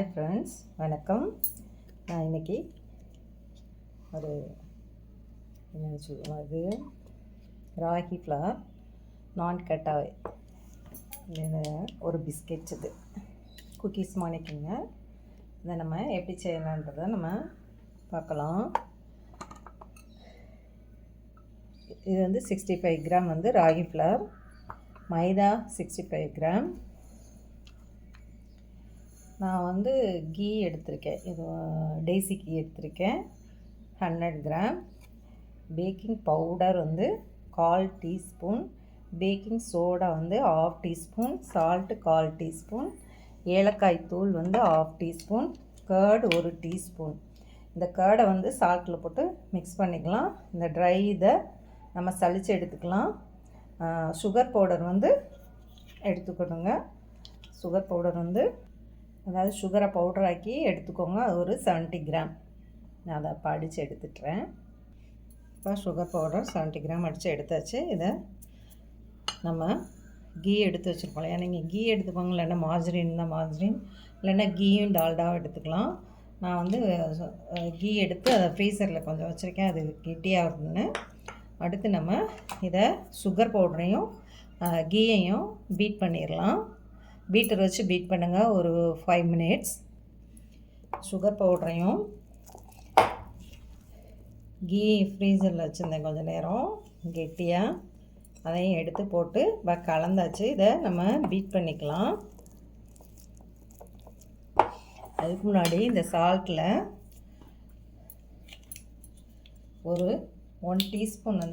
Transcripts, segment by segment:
Hi friends, வணக்கம். நான் இன்றைக்கி ஒரு என்ன சொல்லுவோம், அது ராகி ஃப்ளவர் நான் கட்டாய் ஒரு பிஸ்கெட், இது குக்கீஸ் மாணிக்குங்க. இதை நம்ம எப்படி செய்யலான்றதை நம்ம பார்க்கலாம். இது 65 கிராம் ராகி ஃப்ளவர், மைதா 65 கிராம். நான் கீ எடுத்திருக்கேன், இது டெய்ஸி கீ எடுத்திருக்கேன் 100 gram. Baking powder 1/4 teaspoon, baking soda 1/2 teaspoon, salt 1/4 teaspoon, ஏலக்காய் தூள் 1/2 டீஸ்பூன், கர்டு 1 டீஸ்பூன். இந்த கர்டை சால்ட்டில் போட்டு மிக்ஸ் பண்ணிக்கலாம். இந்த ட்ரை இதை நம்ம சளிச்சு எடுத்துக்கலாம். சுகர் பவுடர் எடுத்துக்கணுங்க. சுகர் பவுடர் அதாவது சுகரை பவுடராக்கி எடுத்துக்கோங்க. அது ஒரு 70 கிராம். நான் அதை அப்போ அடித்து எடுத்துட்டுறேன். இப்போ சுகர் பவுடர் 70 கிராம் அடித்து எடுத்தாச்சு. இதை நம்ம கீ எடுத்து வச்சுருக்கோம். ஏன்னா நீங்கள் கீ எடுத்துக்கோங்க, இல்லைன்னா மார்ஜரின் தான் மார்ஜரின், இல்லைன்னா கீயும் டால்டாவும் எடுத்துக்கலாம். நான் கீ எடுத்து அதை ஃப்ரீசரில் கொஞ்சம் வச்சுருக்கேன், அது கெட்டியாகுதுன்னு. அடுத்து நம்ம இதை சுகர் பவுடரையும் கீயையும் பீட் பண்ணிடலாம். பீட்டர் வச்சு பீட் பண்ணுங்கள் ஒரு 5 மினிட்ஸ். சுகர் பவுடரையும் கீ ஃப்ரீசரில் வச்சுருந்தேன் கொஞ்சம் நேரம் கெட்டியாக, அதையும் எடுத்து போட்டு கலந்தாச்சு. இதை நம்ம பீட் பண்ணிக்கலாம். அதுக்கு முன்னாடி இந்த சால்ட்டில் ஒரு 1 டீஸ்பூன்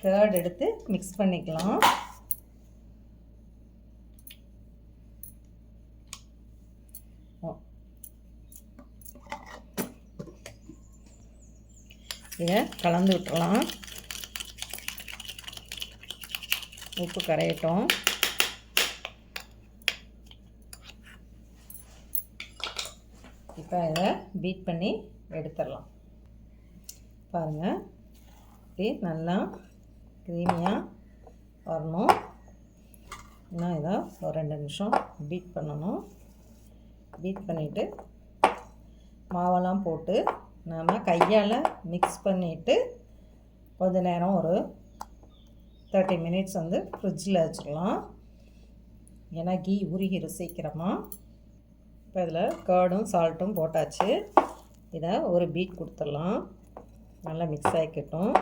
கர்ட் எடுத்து மிக்ஸ் பண்ணிக்கலாம். இதை கலந்து விட்டுறலாம். உப்பு கரையட்டும். இப்போ இதை பீட் பண்ணி எடுத்துடலாம். பாருங்கள், இப்படி நல்லா க்ரீமியாக வரணும். இன்னும் இதை ஒரு 2 நிமிஷம் பீட் பண்ணணும். பீட் பண்ணிவிட்டு மாவெல்லாம் போட்டு நாம் கையால் மிக்ஸ் பண்ணிவிட்டு கொஞ்ச நேரம் ஒரு 30 மினிட்ஸ் ஃப்ரிட்ஜில் வச்சுக்கலாம். ஏன்னா கீ உருகிடும் சீக்கிரமாக. இப்போ இதில் கர்டும் சால்ட்டும் போட்டாச்சு. இதை ஒரு பீட் கொடுத்துடலாம். நல்லா மிக்ஸ் ஆகிக்கட்டும்.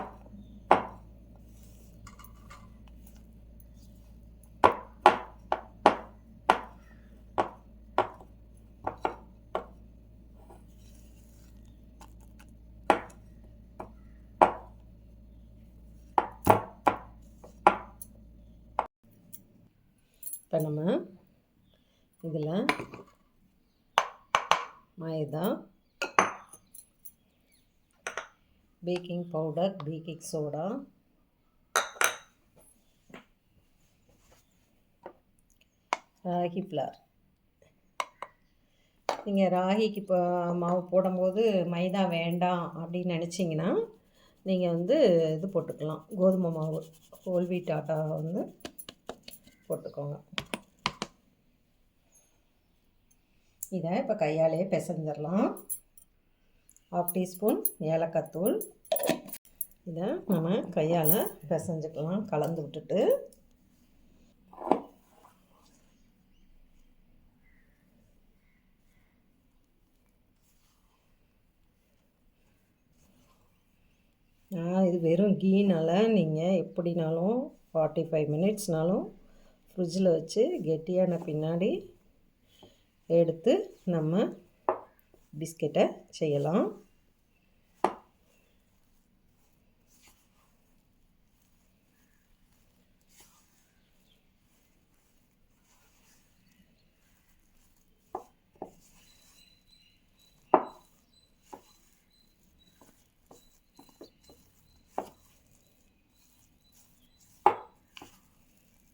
இப்போ நம்ம இதில் maida, baking powder, baking soda, ragi flour. நீங்கள் ராகிக்கு இப்போ மாவு போடும்போது மைதா வேண்டாம் அப்படின்னு நினச்சிங்கன்னா நீங்கள் இது போட்டுக்கலாம், கோதுமை மாவு, ஹோல் வீட் ஆட்டா போட்டுக்கோங்க. இதை இப்போ கையாலேயே பிசைஞ்சிடலாம். 1/2 டீஸ்பூன் ஏலக்காய் தூள். இதை நம்ம கையால் பிசைஞ்சிக்கலாம், கலந்து விட்டுட்டு. இது வெறும் கீனால் நீங்கள் எப்படினாலும் 45 மினிட்ஸ்னாலும் ஃப்ரிட்ஜில் வச்சு கெட்டியான பின்னாடி எடுத்து நம்ம பிஸ்கெட்டை செய்யலாம்.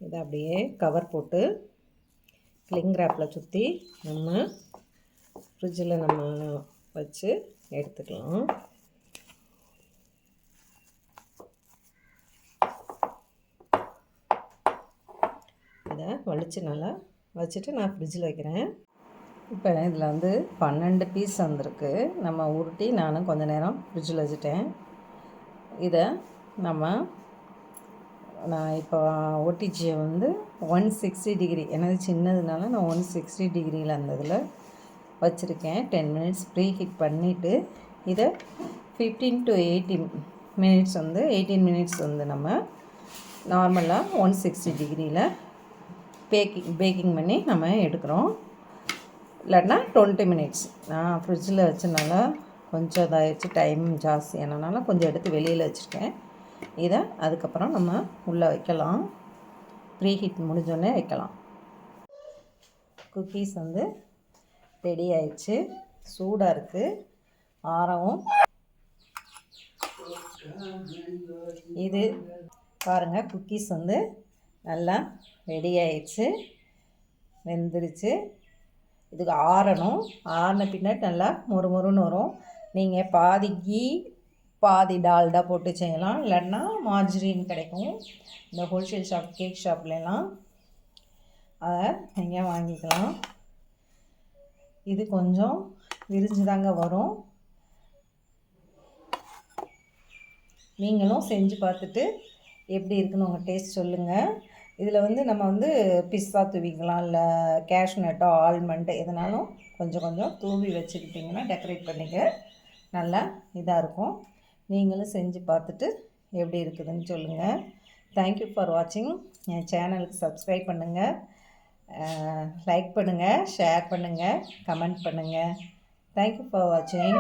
இதை அப்படியே கவர் போட்டு கிளிங் ரேப்பில் சுற்றி நம்ம ஃப்ரிட்ஜில் நம்ம வச்சு எடுத்துக்கலாம். இதை வலித்து நல்லா வச்சுட்டு நான் ஃப்ரிட்ஜில் வைக்கிறேன். இப்போ இதில் வந்து 12 பீஸ் வந்திருக்கு. நம்ம உருட்டி நான் கொஞ்ச நேரம் ஃப்ரிட்ஜில் வச்சுட்டேன். இதை நான் இப்போ ஓடிஜியை வந்து 160 டிகிரி, எனது சின்னதுனால நான் 160 டிகிரியில் அந்த இதில் வச்சுருக்கேன். 10 மினிட்ஸ் ப்ரீ ஹீட் பண்ணிவிட்டு இதை 15 to 18 மினிட்ஸ் வந்து 18 மினிட்ஸ் வந்து நம்ம நார்மலாக 160 டிகிரியில் பேக்கிங் பண்ணி நம்ம எடுக்கிறோம். இல்லைன்னா 20 மினிட்ஸ். நான் ஃப்ரிட்ஜில் வச்சனால கொஞ்சம் இதாகிடுச்சு, டைம் ஜாஸ்தி ஆனதுனால கொஞ்சம் எடுத்து வெளியில் வச்சுருக்கேன். இதை அதுக்கப்புறம் நம்ம உள்ளே வைக்கலாம். ப்ரீ ஹீட் முடிஞ்சோடனே வைக்கலாம். குக்கீஸ் வந்து ரெடி ஆயிடுச்சு. சூடாக இருக்குது, ஆறவும். இது பாருங்கள், குக்கீஸ் வந்து நல்லா ரெடி ஆயிடுச்சு, வெந்துருச்சு. இதுக்கு ஆறணும். ஆறின பின்னாடி நல்லா மொறுமொறுன்னு வரும். நீங்கள் பாதி கீ பாதி டால்டா போட்டு செய்யலாம், இல்லைன்னா மார்ஜரின் கிடைக்கும் இந்த ஹோல்சேல் ஷாப், கேக் ஷாப்லாம். அதை நீங்கள் வாங்கிக்கலாம். இது கொஞ்சம் விரிஞ்சு தாங்க வரும். நீங்களும் செஞ்சு பார்த்துட்டு எப்படி இருக்குன்னு உங்கள் டேஸ்ட் சொல்லுங்கள். இதில் வந்து நம்ம வந்து பிஸ்தா தூவிக்கலாம், இல்லை கேஷ்நட்டோ ஆல்மண்டு எதுனாலும் கொஞ்சம் கொஞ்சம் தூவி வச்சுக்கிட்டிங்கன்னா டெக்கரேட் பண்ணிக்க நல்லா இதாக இருக்கும். நீங்களும் செஞ்சு பார்த்துட்டு எப்படி இருக்குதுன்னு சொல்லுங்கள். தேங்க்யூ ஃபார் வாட்சிங். என் சேனலுக்கு சப்ஸ்கிரைப் பண்ணுங்கள், லைக் பண்ணுங்கள், ஷேர் பண்ணுங்கள், கமெண்ட் பண்ணுங்கள். தேங்க்யூ ஃபார் வாட்சிங்.